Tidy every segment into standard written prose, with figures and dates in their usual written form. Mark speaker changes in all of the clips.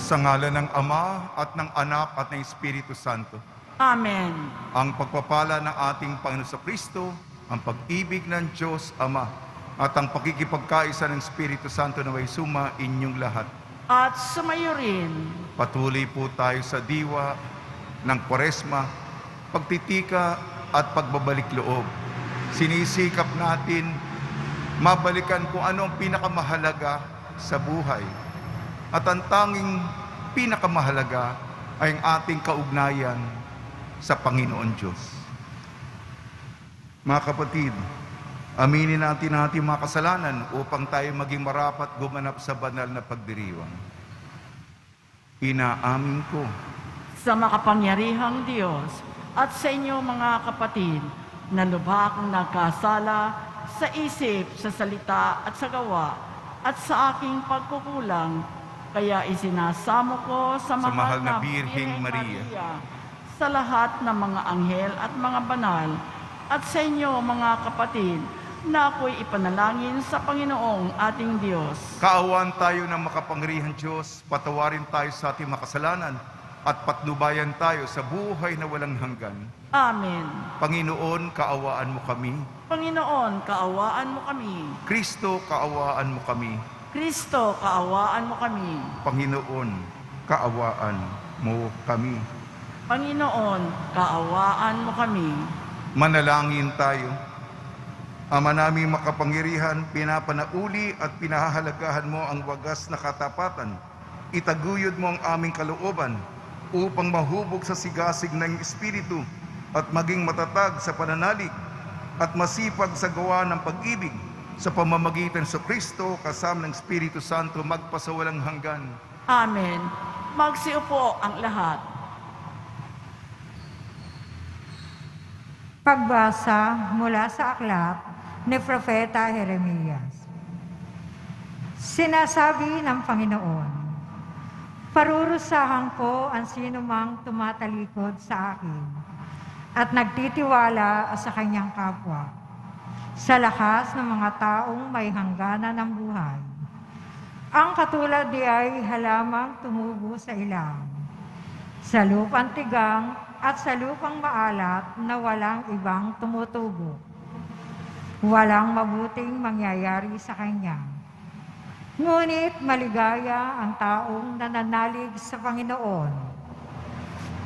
Speaker 1: Sa ngalan ng Ama at ng Anak at ng Espiritu Santo.
Speaker 2: Amen.
Speaker 1: Ang pagpapala ng ating Panginoon Kristo, ang pag-ibig ng Diyos Ama, at ang pakikipagkaisa ng Espiritu Santo na may suma inyong lahat.
Speaker 2: At sumayo rin.
Speaker 1: Patuloy po tayo sa diwa ng Kwaresma, pagtitika at pagbabalik loob. Sinisikap natin mabalikan kung ano ang pinakamahalaga sa buhay. At ang tanging pinakamahalaga ay ang ating kaugnayan sa Panginoon Diyos. Mga kapatid, aminin natin ang ating mga kasalanan upang tayo maging marapat gumanap sa banal na pagdiriwang. Inaamin ko
Speaker 2: Sa makapangyarihang Diyos at sa inyo mga kapatid, na lubha akong nagkasala sa isip, sa salita at sa gawa, at sa aking pagkukulang, kaya isinasamo ko sa mahal na Birheng Maria, sa lahat ng mga anghel at mga banal, at sa inyo mga kapatid, na ako'y ipanalangin sa Panginoong ating Diyos.
Speaker 1: kaawaan tayo ng makapangyarihang Diyos, patawarin tayo sa ating makasalanan, at patnubayan tayo sa buhay na walang hanggan.
Speaker 2: Amen.
Speaker 1: Panginoon, kaawaan mo kami.
Speaker 2: Panginoon, kaawaan mo kami.
Speaker 1: Kristo, kaawaan mo kami.
Speaker 2: Kristo, kaawaan mo kami.
Speaker 1: Panginoon, kaawaan mo kami.
Speaker 2: Panginoon, kaawaan mo kami.
Speaker 1: Manalangin tayo. Ama naming makapangyarihan, pinapanauli at pinahahalagahan mo ang wagas na katapatan. Itaguyod mo ang aming kalooban upang mahubog sa sigasig ng Espiritu at maging matatag sa pananalig at masipag sa gawa ng pag-ibig sa pamamagitan sa Kristo kasama ng Espiritu Santo magpasawalang hanggan.
Speaker 2: Amen. Magsiupo ang lahat.
Speaker 3: Pagbasa mula sa aklat ni Propeta Jeremias. Sinasabi ng Panginoon, parurusahan ko ang sinumang tumatalikod sa akin at nagtitiwala sa kanyang kapwa, sa lakas ng mga taong may hangganan ng buhay. Ang katulad di ay halamang tumubo sa ilang, sa lupang tigang at sa lupang maalat na walang ibang tumutubo. Walang mabuting mangyayari sa kanya. Ngunit maligaya ang taong nananalig sa Panginoon.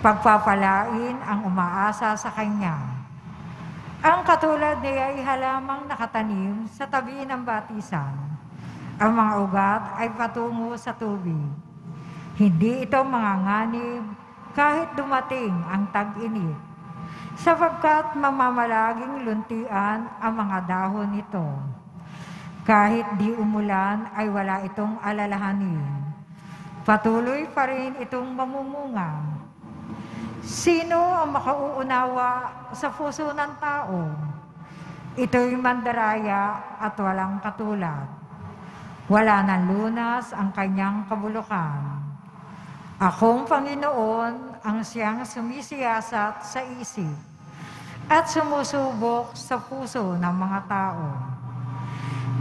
Speaker 3: Pagpapalain ang umaasa sa Kanya. Ang katulad niya ay halamang nakatanim sa tabi ng batisan. Ang mga ugat ay patungo sa tubig. Hindi ito manganganib kahit dumating ang tag-init, sapagkat mamamalaging luntian ang mga dahon nito. Kahit di umulan ay wala itong alalahanin. Patuloy pa rin itong mamumunga. Sino ang makauunawa sa puso ng tao? Ito'y mandaraya at walang katulad. Wala ng lunas ang kanyang kabulukan. Akong Panginoon ang siyang sumisiyasat sa isip at sumusubok sa puso ng mga tao.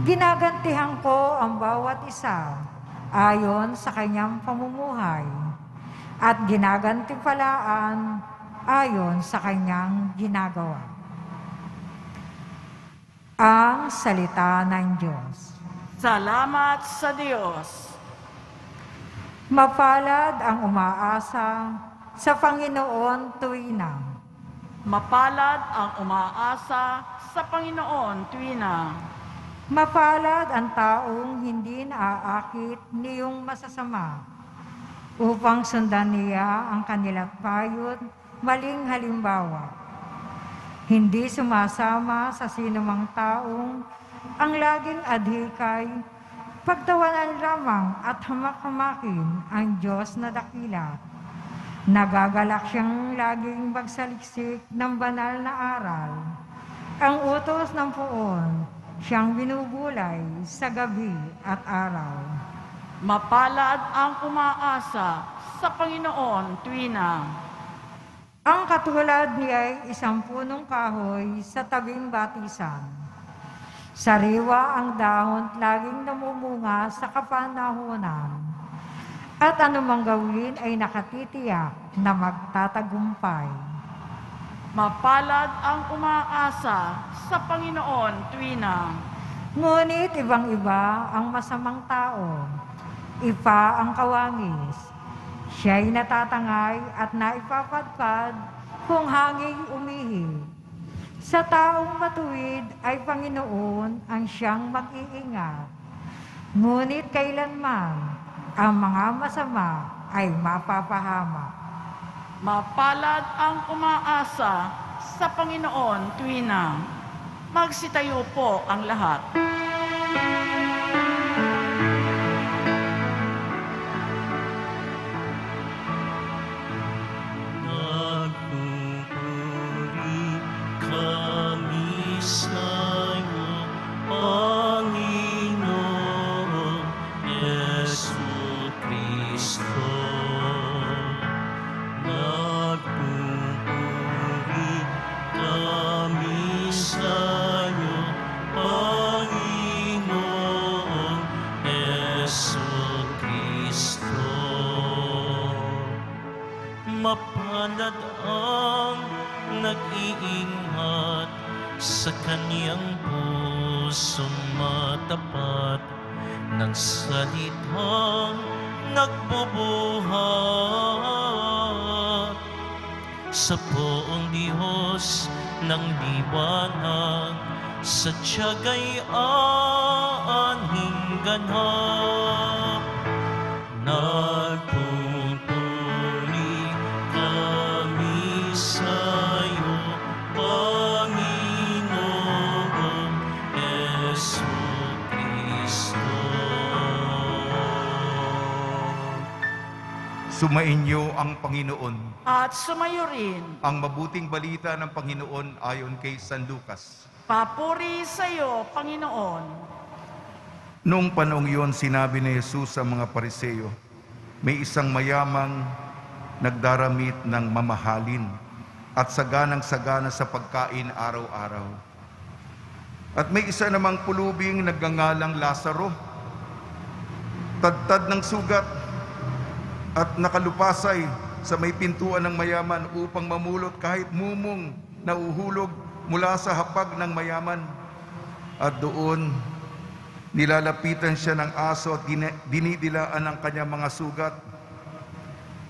Speaker 3: Ginagantihan ko ang bawat isa ayon sa kanyang pamumuhay at ginagantimpalaan ayon sa kanyang ginagawa. Ang salita ng Diyos.
Speaker 2: Salamat sa Diyos.
Speaker 3: Mapalad ang umaasa sa Panginoon tuwina.
Speaker 2: Mapalad ang umaasa sa Panginoon tuwina.
Speaker 3: Mapalad ang taong hindi naaakit niyong masasama upang sundan niya ang kanilang payod, maling halimbawa. Hindi sumasama sa sinumang taong ang laging adhikay, pagtawanan lamang at hamak-hamakin ang Diyos na dakila. Nagagalak siyang laging magsaliksik ng banal na aral. Ang utos ng poon, siyang binubulay sa gabi at araw.
Speaker 2: Mapalad ang umaasa sa Panginoon tuwina.
Speaker 3: Ang katulad niya ay isang punong kahoy sa tabing batisan. Sariwa ang dahon laging namumunga sa kapanahunan. at anumang gawin ay nakatitiyak na magtatagumpay.
Speaker 2: Mapalad ang umaasa sa Panginoon tuwina.
Speaker 3: Ngunit ibang-iba ang masamang tao, ipa ang kawangis. Siya'y natatangay at naipapadpad kung hanging umihi. Sa taong matuwid ay Panginoon ang siyang mag-iingat. Ngunit kailanman ang mga masama ay mapapahamak.
Speaker 2: Mapalad ang umaasa sa Panginoon tuwina. Magsitayo po ang lahat.
Speaker 4: Nagpupuri kami sa'yo, Panginoon Jesucristo. Nagpupuri kami sa'yo, Panginoon Jesucristo. Mapalad ang nag-iingat sa kaniyang pusong matapat ng salitang nagbubuhat sa poong Diyos ng liwanag, sa tiyaga'y aaning ganap. Nagpupuri kami sa'yo, Panginoon Jesucristo.
Speaker 1: Sumainyo ang Panginoon.
Speaker 2: At sumayo rin.
Speaker 1: Ang mabuting balita ng Panginoon ayon kay San Lucas.
Speaker 2: Papuri sa iyo, Panginoon.
Speaker 1: Noong panahong iyon, sinabi ni Jesus sa mga Pariseo, may isang mayamang nagdaramit ng mamahalin at saganang-sagana sa pagkain araw-araw. At may isa namang pulubing nagngangalang Lazaro, tadtad ng sugat at nakalupasay sa may pintuan ng mayaman upang mamulot kahit mumong na uhulog mula sa hapag ng mayaman. At doon, nilalapitan siya ng aso at dinidilaan ang kanyang mga sugat.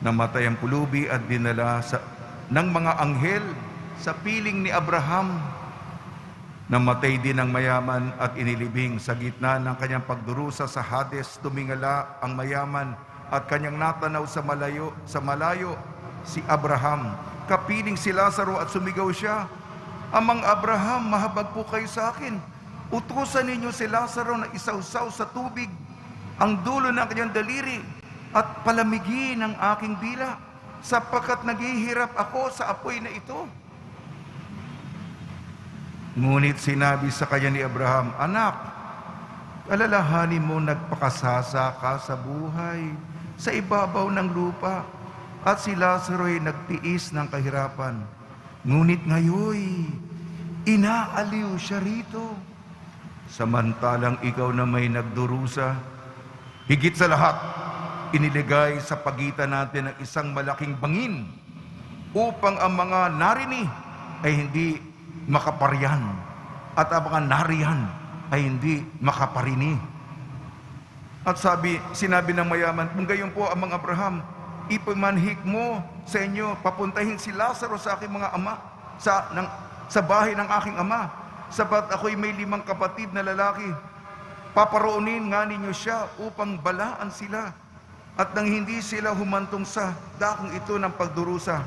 Speaker 1: Namatay ang pulubi at dinala ng mga anghel sa piling ni Abraham. Namatay din ang mayaman at inilibing sa gitna ng kanyang pagdurusa sa Hades. Tumingala ang mayaman at kanyang natanaw sa malayo si Abraham. Kapiling si Lazaro at sumigaw siya, Amang Abraham, mahabag po kayo sa akin. Utusan ninyo si Lazaro na isawsaw sa tubig ang dulo ng kanyang daliri at palamigin ang aking dila, sapagkat naghihirap ako sa apoy na ito. Ngunit sinabi sa kanya ni Abraham, Anak, alalahanin mo nagpakasasa ka sa buhay sa ibabaw ng lupa, at si Lazaro ay nagtiis ng kahirapan. Ngunit ngayoy, inaaliw siya rito. Samantalang ikaw na may nagdurusa, higit sa lahat, iniligay sa pagitan natin ang isang malaking bangin upang ang mga narini ay hindi makaparyan at ang mga nariyan ay hindi makaparini. At sinabi ng mayaman, kung gayon po Amang Abraham, ipamanhik mo sa inyo, papuntahin si Lazaro sa aking mga ama, sa bahay ng aking ama, sapat ako'y may 5 kapatid na lalaki. Paparoonin nga ninyo siya upang balaan sila, at nang hindi sila humantong sa dakong ito ng pagdurusa.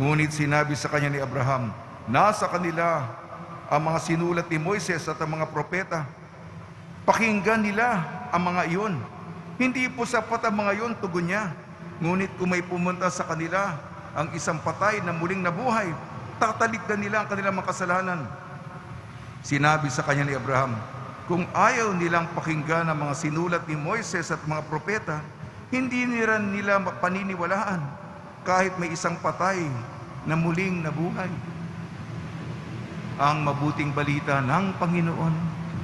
Speaker 1: Ngunit sinabi sa kanya ni Abraham, nasa kanila ang mga sinulat ni Moises at ang mga propeta. Pakinggan nila ang mga iyon. Hindi po sapat ang mga iyon, tugon niya. Ngunit kung may pumunta sa kanila ang isang patay na muling nabuhay, tatalikdan nila ang kanilang mga kasalanan. Sinabi sa kanya ni Abraham, kung ayaw nilang pakinggan ang mga sinulat ni Moises at mga propeta, hindi nila paniniwalaan kahit may isang patay na muling nabuhay. Ang mabuting balita ng Panginoon.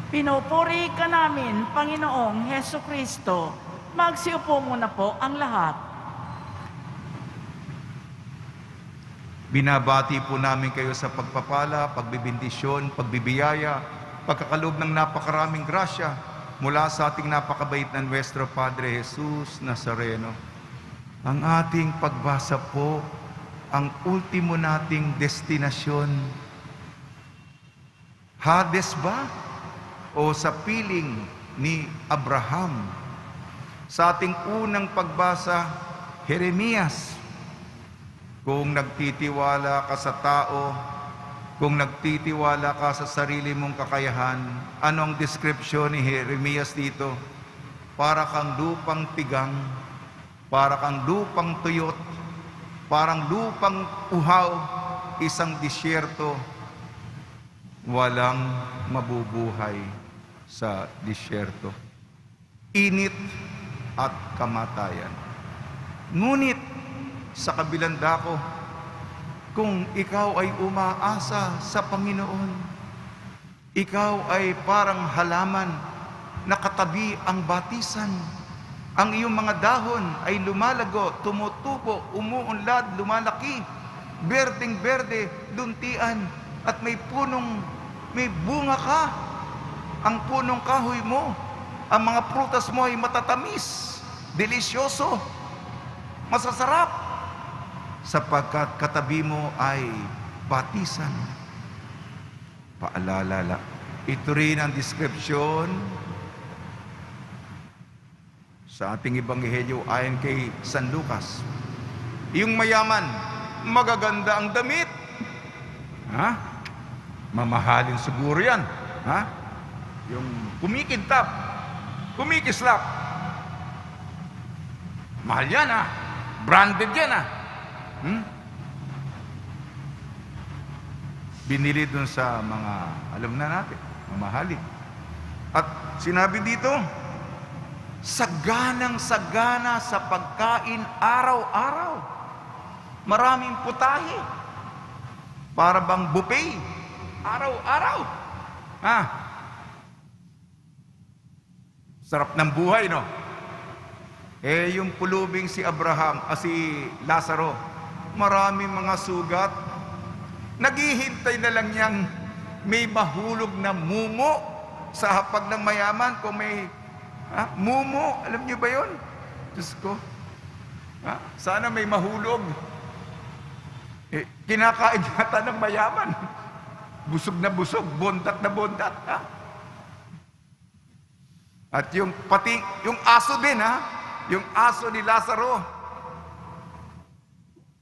Speaker 2: Pinupuri ka namin, Panginoong Hesukristo. Magsiupo muna po ang lahat.
Speaker 1: Binabati po namin kayo sa pagpapala, pagbibindisyon, pagbibiyaya, pagkakaloob ng napakaraming grasya mula sa ating napakabait na Nuestro Padre Jesus Nazareno. Ang ating pagbasa po, ang ultimo nating destinasyon. Hades ba? O sa piling ni Abraham? Sa ating unang pagbasa, Jeremias. Kung nagtitiwala ka sa tao, kung nagtitiwala ka sa sarili mong kakayahan, anong description ni Jeremias dito? Para kang lupang tigang, para kang lupang tuyot, parang lupang uhaw, isang disyerto, walang mabubuhay sa disyerto. Init at kamatayan. Ngunit sa kabilang dako, kung ikaw ay umaasa sa Panginoon, ikaw ay parang halaman na katabi ang batisan. Ang iyong mga dahon ay lumalago, tumutubo, umuunlad, lumalaki, berdeng-berde, luntian, at may bunga ka. Ang punong kahoy mo, ang mga prutas mo ay matatamis, delisyoso, masasarap, sapagkat katabi mo ay batisan. Paalala, ito rin ang description sa ating ebanghelyo ayon kay San Lucas. Yung mayaman, magaganda ang damit. Ha? Mamahalin siguro yan. Ha? Yung kumikintab, kumikislap. Mahal yan, ha? Branded yan, ha? Binili dun sa mga, alam na natin, mamahalin. At sinabi dito, saganang-sagana sa pagkain araw-araw. Maraming putahe. Para bang buffet. Araw-araw. Ha? Sarap ng buhay, no? Yung pulubing si si Lazaro, maraming mga sugat. Naghihintay na lang niyang may mahulog na mumo sa hapag ng mayaman. Kung may mumo, alam niyo ba yun? Diyos ko. Sana may mahulog. Kinakain yata ng mayaman. Busog na busog, bondat na bondat. At yung aso din, yung aso ni Lazaro.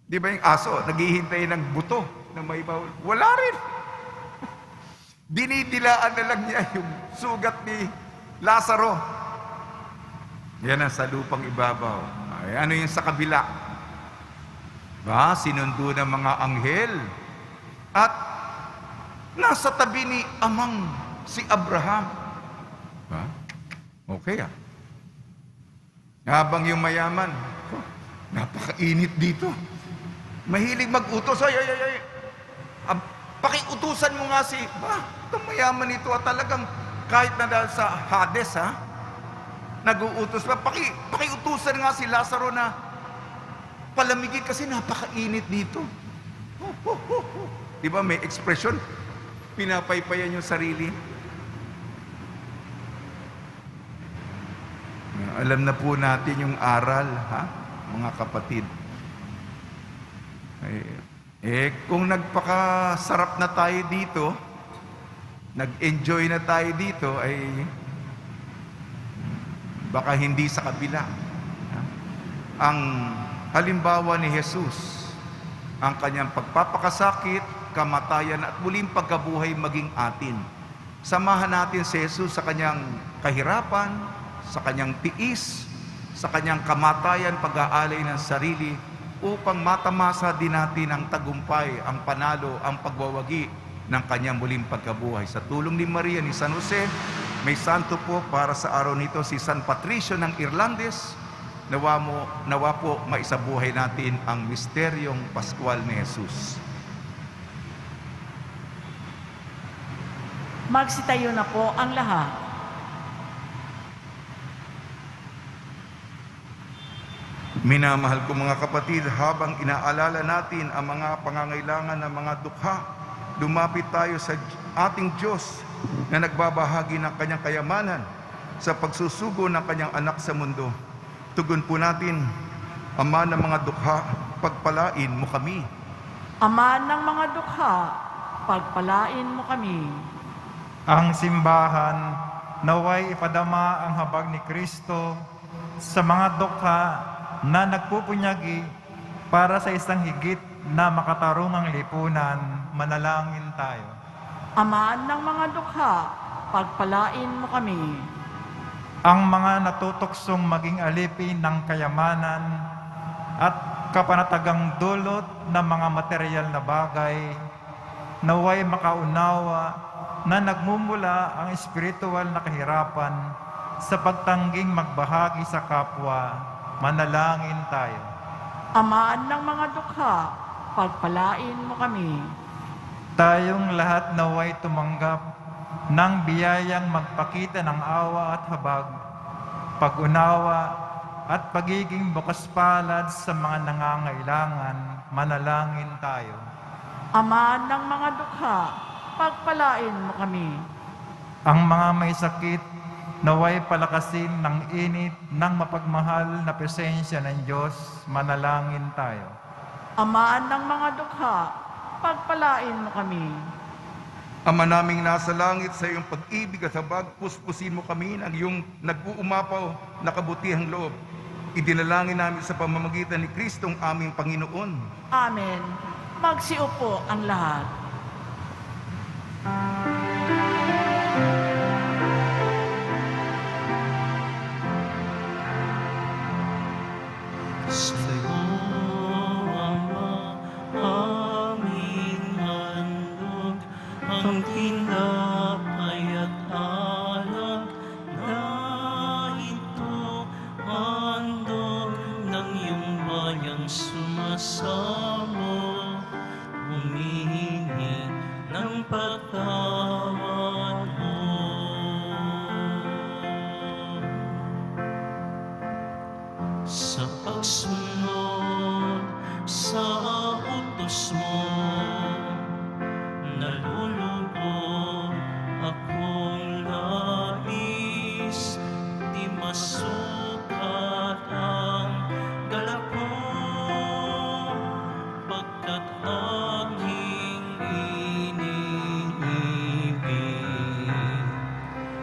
Speaker 1: Di ba yung aso, naghihintay ng buto na may mahulog? Wala rin. Dinidilaan na lang niya yung sugat ni Lazaro. Yan ang sa lupang ibabaw. Ay, ano yung sa kabila? Sinundo ng mga anghel. At nasa tabi ni amang si Abraham. Okay, Habang yung mayaman, napakainit dito. Mahilig mag-utos. Ay. Pakiutusan mo nga itong mayaman ito talagang kahit na dahil sa Hades, nag-uutos pa. Pakiutusan nga si Lazaro na palamigin kasi napakainit dito. Di ba may expression? Pinapaypayan yung sarili. Alam na po natin yung aral, mga kapatid. Kung nagpakasarap na tayo dito, nag-enjoy na tayo dito, ay baka hindi sa kabila. Ang halimbawa ni Jesus, ang kanyang pagpapakasakit, kamatayan at muling pagkabuhay maging atin. Samahan natin si Jesus sa kanyang kahirapan, sa kanyang tiis, sa kanyang kamatayan, pag-aalay ng sarili, upang matamasa din natin ang tagumpay, ang panalo, ang pagwawagi ng kanyang muling pagkabuhay. Sa tulong ni Maria, ni San Jose, may santo po para sa araw nito, si San Patricio ng Irlandes. Nawa po maisabuhay natin ang misteryong Pascual ni Jesus.
Speaker 2: Magsitayo na po ang lahat.
Speaker 1: Minamahal ko mga kapatid, habang inaalala natin ang mga pangangailangan ng mga dukha, lumapit tayo sa ating Diyos na nagbabahagi ng kanyang kayamanan sa pagsusugo ng kanyang anak sa mundo. Tugon po natin, Ama ng mga dukha, pagpalain mo kami.
Speaker 2: Ama ng mga dukha, pagpalain mo kami.
Speaker 5: Ang simbahan naway ipadama ang habag ni Kristo sa mga dukha na nagpupunyagi para sa isang higit na makatarungang lipunan. Manalangin tayo.
Speaker 2: Ama ng mga dukha, pagpalain mo kami.
Speaker 5: Ang mga natutuksong maging alipin ng kayamanan at kapanatagang dulot ng mga material na bagay, naway makaunawa na nagmumula ang espiritual na kahirapan sa pagtangging magbahagi sa kapwa. Manalangin tayo.
Speaker 2: Ama ng mga dukha, pagpalain mo kami.
Speaker 5: Tayong lahat naway tumanggap ng biyayang magpakita ng awa at habag, pag-unawa at pagiging bukas palad sa mga nangangailangan. Manalangin tayo.
Speaker 2: Ama ng mga dukha, pagpalain mo kami.
Speaker 5: Ang mga may sakit naway palakasin ng init ng mapagmahal na presensya ng Diyos. Manalangin tayo.
Speaker 2: Ama ng mga dukha, pagpalain mo kami.
Speaker 1: Ama naming nasa langit, sa iyong pag-ibig at habag, puspusin mo kami ng iyong nag-uumapaw na kabutihang loob. Idinalangin namin sa pamamagitan ni Kristong aming Panginoon.
Speaker 2: Amen. Magsiupo ang lahat.
Speaker 4: Sa'yo, Ama, aming handog, ang tinapay at alak na ito, handog ng iyong bayang sumasamo, humihingi ng patawad mo. Sa pagsunod sa utos mo, nalulubog akong labis, di masukat ang galak mo, pagkat aking iniibig.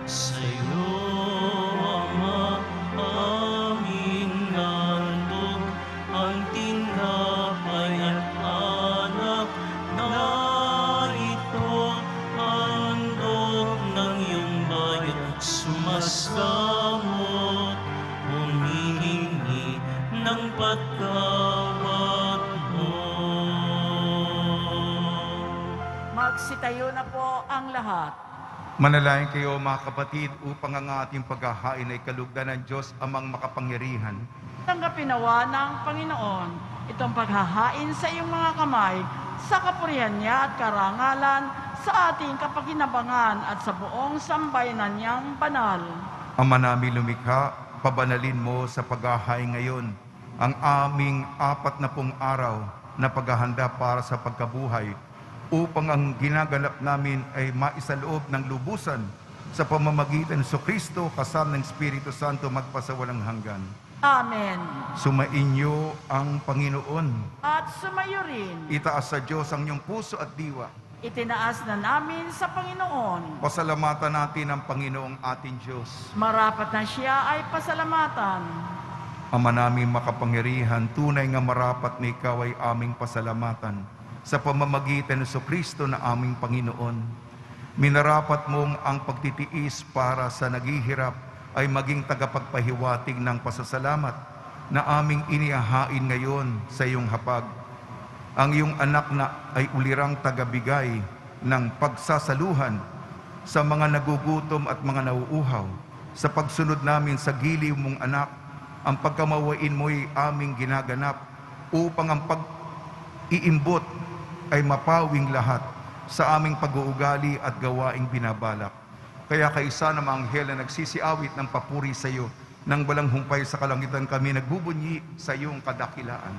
Speaker 4: Sa'yo, Ama, aming handog, ang tinapay at alak na ito, handog ng iyong bayan, sumasamot, humihingi ng patawad mo.
Speaker 2: Magsitayo na po ang lahat.
Speaker 1: Manalangin kayo mga kapatid upang ang ating paghahain ay kalugdan ng Diyos amang makapangyarihan.
Speaker 2: Tanggapin nawa ng Panginoon itong paghahain sa iyong mga kamay sa kapurihan niya at karangalan sa ating kapakinabangan at sa buong sambayanan niyang banal.
Speaker 1: Ama namin lumikha, pabanalin mo sa paghahain ngayon ang aming 40 araw na paghahanda para sa pagkabuhay, upang ang ginaganap namin ay maisaloob ng lubusan sa pamamagitan ng Kristo kasama ng Espiritu Santo magpasawalang hanggan.
Speaker 2: Amen.
Speaker 1: Sumainyo ang Panginoon.
Speaker 2: At sumayo rin,
Speaker 1: Itaas sa Diyos ang iyong puso at diwa.
Speaker 2: itinaas na namin sa Panginoon.
Speaker 1: Pasalamatan natin ang Panginoong ating Diyos.
Speaker 2: Marapat na siya ay pasalamatan.
Speaker 1: Ama namin makapangyarihan, tunay nga marapat na ikaw ay aming pasalamatan sa pamamagitan ng Kristo na aming Panginoon. Minarapat mong ang pagtitiis para sa naghihirap ay maging tagapagpahiwatig ng pasasalamat na aming inihahain ngayon sa iyong hapag. Ang iyong anak na ay ulirang tagabigay ng pagsasaluhan sa mga nagugutom at mga nauuhaw. Sa pagsunod namin sa giliw mong anak, ang pagkamawain mo'y aming ginaganap upang ang pag-iimbot ay mapawing lahat sa aming pag-uugali at gawaing binabalak. Kaya kaisa ng mga anghel na nagsisiawit ng papuri sa iyo, nang walang humpay sa kalangitan kami nagbubunyi sa iyong kadakilaan.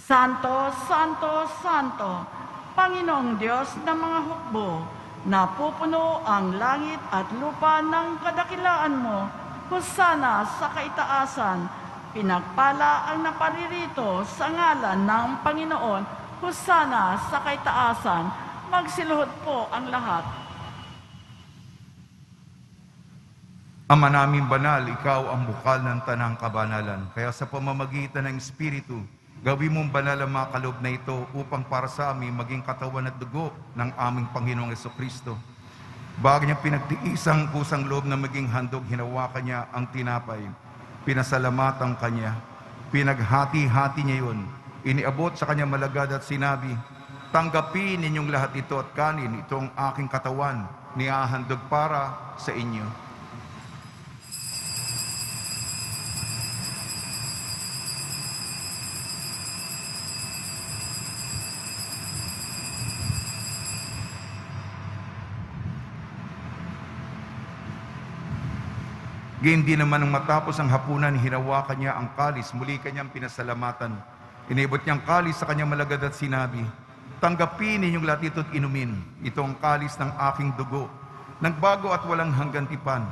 Speaker 2: Santo, Santo, Santo, Panginoong Diyos ng mga hukbo, napupuno ang langit at lupa ng kadakilaan mo. Hosana sa kaitaasan, pinagpala ang naparirito sa ngalan ng Panginoon. Hosana sa kaitaasan, magsiluhod po ang lahat.
Speaker 1: Ama namin banal, ikaw ang bukal ng tanang kabanalan. Kaya sa pamamagitan ng Espiritu, gawin mong banal ang mga kaloob na ito upang para sa amin maging katawan at dugo ng aming Panginoong Jesucristo. Bago niyang pinagtiisang kusang loob na maging handog, hinawakan niya ang tinapay. Pinasalamatan kanya. Pinaghati-hati niya yun. Iniabot sa kanya malagad at sinabi, tanggapin ninyong lahat ito at kanin, itong aking katawan, nihahandog para sa inyo. Gayun din naman nang matapos ang hapunan, hinawakan niya ang kalis, muli kanyang pinasalamatan. Inibot niyang kalis sa kanyang malagad at sinabi, tanggapin ninyong lahat ito at inumin. Ito ang kalis ng aking dugo, nagbago at walang hanggang tipan.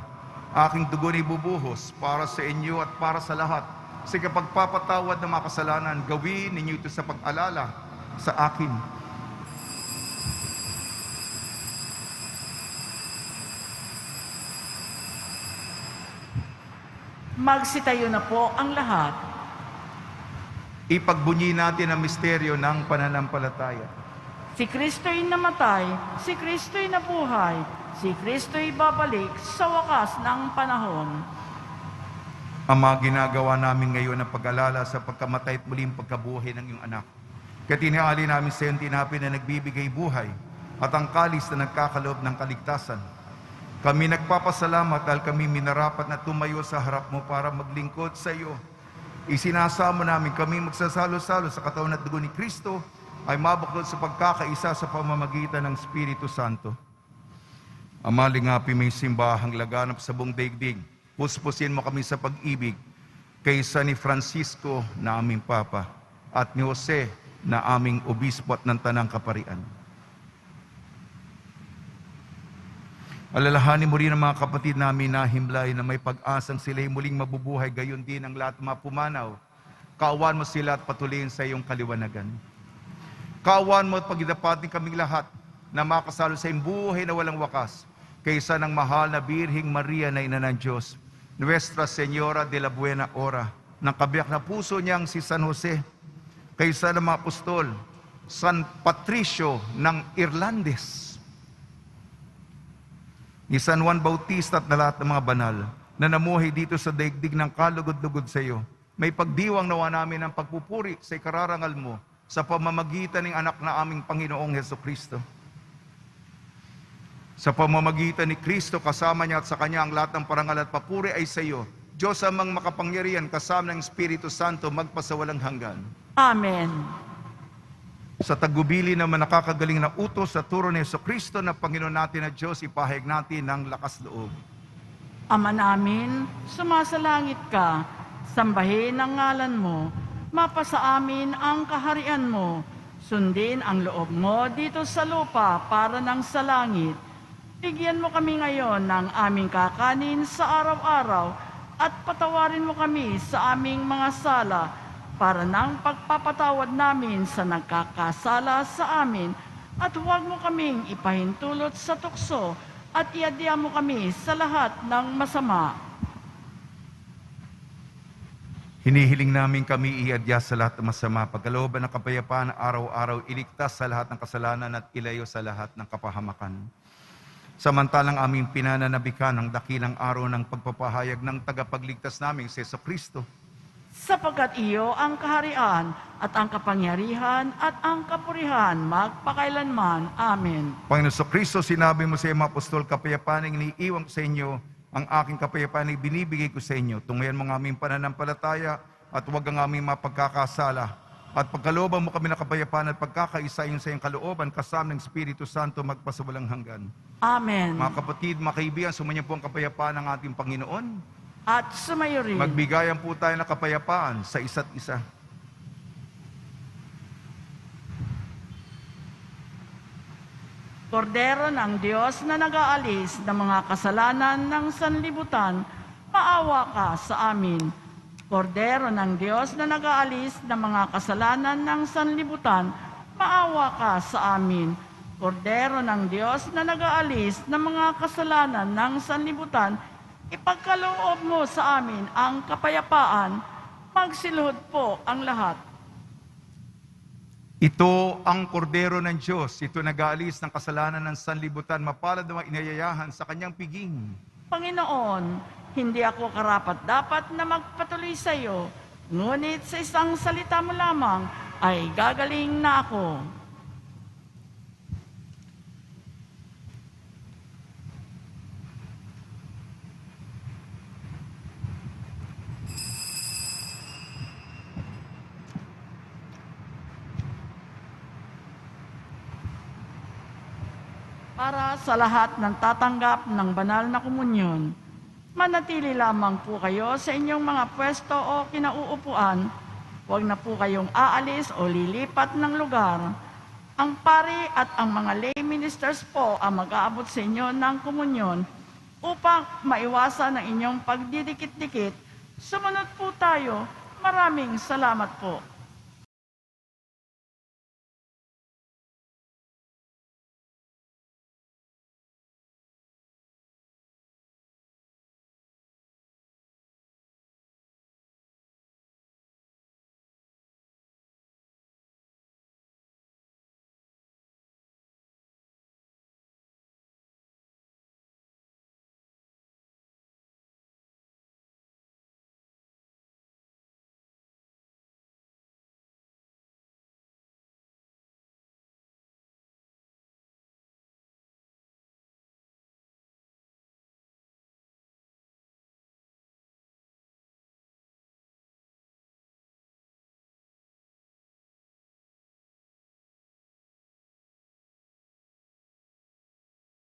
Speaker 1: Aking dugo na ibubuhos para sa inyo at para sa lahat. Sa kapagpapatawad ng mga kasalanan, gawin ninyo ito sa pag-alala sa akin.
Speaker 2: Magsitayo na po ang lahat.
Speaker 1: Ipagbunyi natin ang misteryo ng pananampalataya.
Speaker 2: Si Kristo'y namatay, si Kristo'y nabuhay, si Kristo'y babalik sa wakas ng panahon.
Speaker 1: Ama, ginagawa namin ngayon ang pag-alala sa pagkamatay at muling pagkabuhay ng iyong anak. Kaya tiniali namin sa iyong tinapay na nagbibigay buhay at ang kalis na nagkakaloob ng kaligtasan. Kami nagpapasalamat dahil kami minarapat na tumayo sa harap mo para maglingkod sa iyo. Isinasamo namin kami magsasalo-salo sa katawan at dugo ni Kristo ay mabuklod sa pagkakaisa sa pamamagitan ng Espiritu Santo. Ama, lingapi may simbahang laganap sa buong daigdig. Puspusin mo kami sa pag-ibig kaysa ni Francisco na aming Papa at ni Jose na aming Obispo at ng Tanang Kaparian. Alalahanin mo rin ang mga kapatid namin na himlay na may pag-asang sila'y muling mabubuhay, gayon din ang lahat mga pumanaw. Kaawaan mo sila at patuloyin sa iyong kaliwanagan. Kaawaan mo at pagidapatin kaming lahat na makasalo sa iyong buhay na walang wakas, kaysa ng mahal na Birhing Maria na Ina ng Diyos, Nuestra Señora de la Buena Hora, ng kabiyak na puso niyang si San Jose, kaysa ng mga apostol, San Patricio ng Irlandes, ni San Juan Bautista at na lahat ng mga banal na namuhay dito sa daigdig ng kalugod-lugod sa iyo. May pagdiwang nawa namin ng pagpupuri sa ikararangal mo sa pamamagitan ng anak na aming Panginoong Jesucristo. Sa pamamagitan ni Kristo, kasama niya at sa Kanya ang lahat ng parangal at papuri ay sa iyo. Diyos amang makapangyarihan, kasama ng Espiritu Santo, magpasawalang hanggan.
Speaker 2: Amen.
Speaker 1: Sa tagubili naman nakakagaling na utos sa turo ni Jesucristo na Panginoon natin na Diyos, ipahayag natin ng lakas loob.
Speaker 2: Ama namin, sumasalangit ka, sambahin ang ngalan mo, mapasa amin ang kaharian mo, sundin ang loob mo dito sa lupa para ng sa langit. Bigyan mo kami ngayon ng aming kakanin sa araw-araw at patawarin mo kami sa aming mga sala, para ng pagpapatawad namin sa nagkakasala sa amin, at huwag mo kaming ipahintulot sa tukso at iadya mo kami sa lahat ng masama.
Speaker 1: Hinihiling namin kami iadya sa lahat ng masama, pagkalooban ng kapayapaan na araw-araw, iligtas sa lahat ng kasalanan at ilayo sa lahat ng kapahamakan. Samantalang aming pinananabikan ang dakilang araw ng pagpapahayag ng tagapagligtas namin si Jesucristo.
Speaker 2: Sapagkat iyo ang kaharian at ang kapangyarihan at ang kapurihan magpakailanman. Amen.
Speaker 1: Panginoon Jesucristo, sinabi mo sa mga apostol, kapayapaan ang iniiwan ko sa inyo, ang aking kapayapaan ay binibigay ko sa inyo. Tungayan mo ang aming pananampalataya at huwag ang aming mapagkakasala. At pagkalooban mo kami ng kapayapaan at pagkakaisa yun sa iyong kalooban, kasama ng Espiritu Santo, magpasawalang hanggan.
Speaker 2: Amen.
Speaker 1: Mga kapatid, mga kaibigan, sumainyo po ang kapayapaan ng ating Panginoon.
Speaker 2: at sumayo rin.
Speaker 1: Magbigayan po tayo ng kapayapaan sa isa't isa.
Speaker 2: Kordero ng Diyos na nag-aalis ng mga kasalanan ng sanlibutan, maawa ka sa amin. Kordero ng Diyos na nag-aalis ng mga kasalanan ng sanlibutan, maawa ka sa amin. Kordero ng Diyos na nag-aalis ng mga kasalanan ng sanlibutan, ipagkaloob mo sa amin ang kapayapaan. Magsiluhod po ang lahat.
Speaker 1: Ito ang kordero ng Diyos. Ito nag-aalis ng kasalanan ng sanlibutan. Mapalad na inayayahan sa kanyang piging.
Speaker 2: Panginoon, hindi ako karapat-dapat na magpatuloy sa iyo, ngunit sa isang salita mo lamang ay gagaling na ako. Para sa lahat ng tatanggap ng banal na komunyon, manatili lamang po kayo sa inyong mga pwesto o kinauupuan. Huwag na po kayong aalis o lilipat ng lugar. Ang pari at ang mga lay ministers po ang mag-aabot sa inyo ng komunyon upang maiwasan ang inyong pagdidikit-dikit. Sumunod po tayo. Maraming salamat po.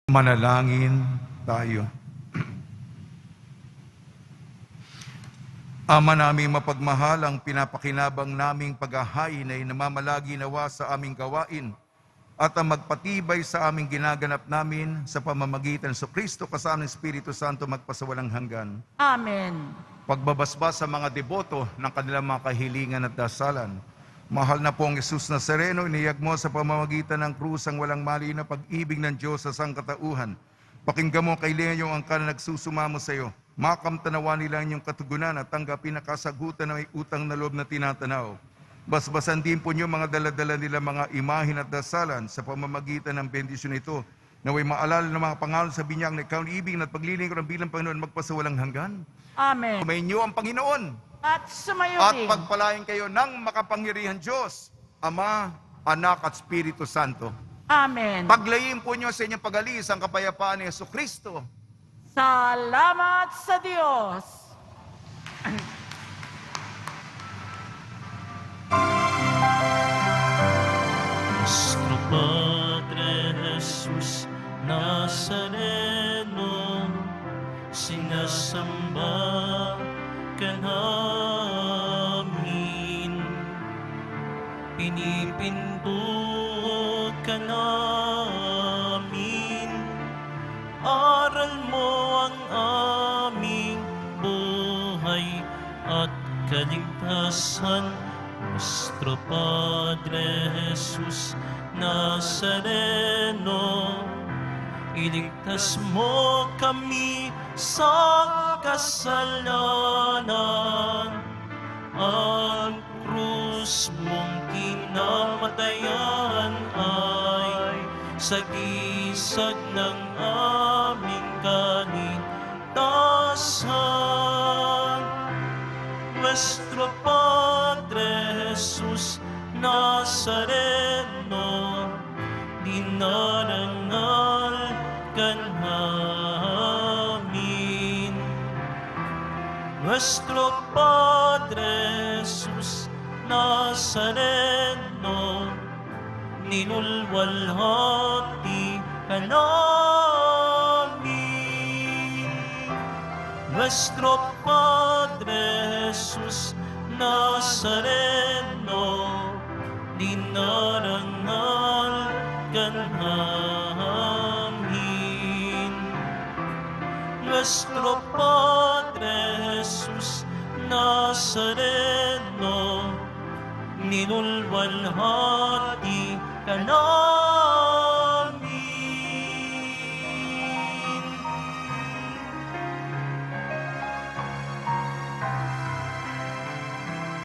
Speaker 1: Manalangin tayo. Ama naming mapagmahal, ang pinapakinabang naming paghahain ay namamalagi nawa sa aming gawain at ang magpatibay sa aming ginaganap namin sa pamamagitan sa Kristo kasama ng Espiritu Santo magpasawalang hanggan.
Speaker 2: Amen.
Speaker 1: Pagbabasbas sa mga deboto ng kanilang mga kahilingan at dasalan. Mahal na pong Jesus Nazareno, iniyag mo sa pamamagitan ng krus ang walang mali na pag-ibig ng Diyos sa sangkatauhan. Pakinggan mo kay Leo ang ka na nagsusumamo sa iyo. Makamtanawa nila inyong katugunan at tanggapin na kasagutan na may utang na loob na tinatanaw. Basbasan din po niyo mga daladala nila mga imahin at dasalan sa pamamagitan ng bendisyon ito. Naway maalala ng mga pangalan sa binyag na ikaw ang ibig at paglilingkod ng bilang Panginoon magpasawalang hanggan.
Speaker 2: Amen.
Speaker 1: Kumain niyo ang Panginoon.
Speaker 2: At sumayo
Speaker 1: At
Speaker 2: rin.
Speaker 1: pagpalain kayo ng makapangyarihan Diyos, Ama, Anak at Espiritu Santo.
Speaker 2: Amen.
Speaker 1: Paglayin po niyo sa inyong pag-alis ang kapayapaan ni Jesucristo.
Speaker 2: Salamat sa Diyos.
Speaker 4: Nuestro Padre Jesus Nazareno, sinasamba ka namin, pinipindot ka namin, aral mo ang aming buhay at kaligtasan. Nuestro Padre Jesus Nazareno, iligtas mo kami sa kasalanan. Ang krus mong kinamatayan ay sagisag ng aming kaligtasan. Nuestro Padre Jesus Nazareno, dinarangal ka namin. Nuestro Padre Jesus Nazareno, ninulwalhati ka namin. Nuestro Padre Jesus Nazareno, dinarangal ka namin. Nuestro Padre Jesus Nazareno, ninulwalhati ka namin.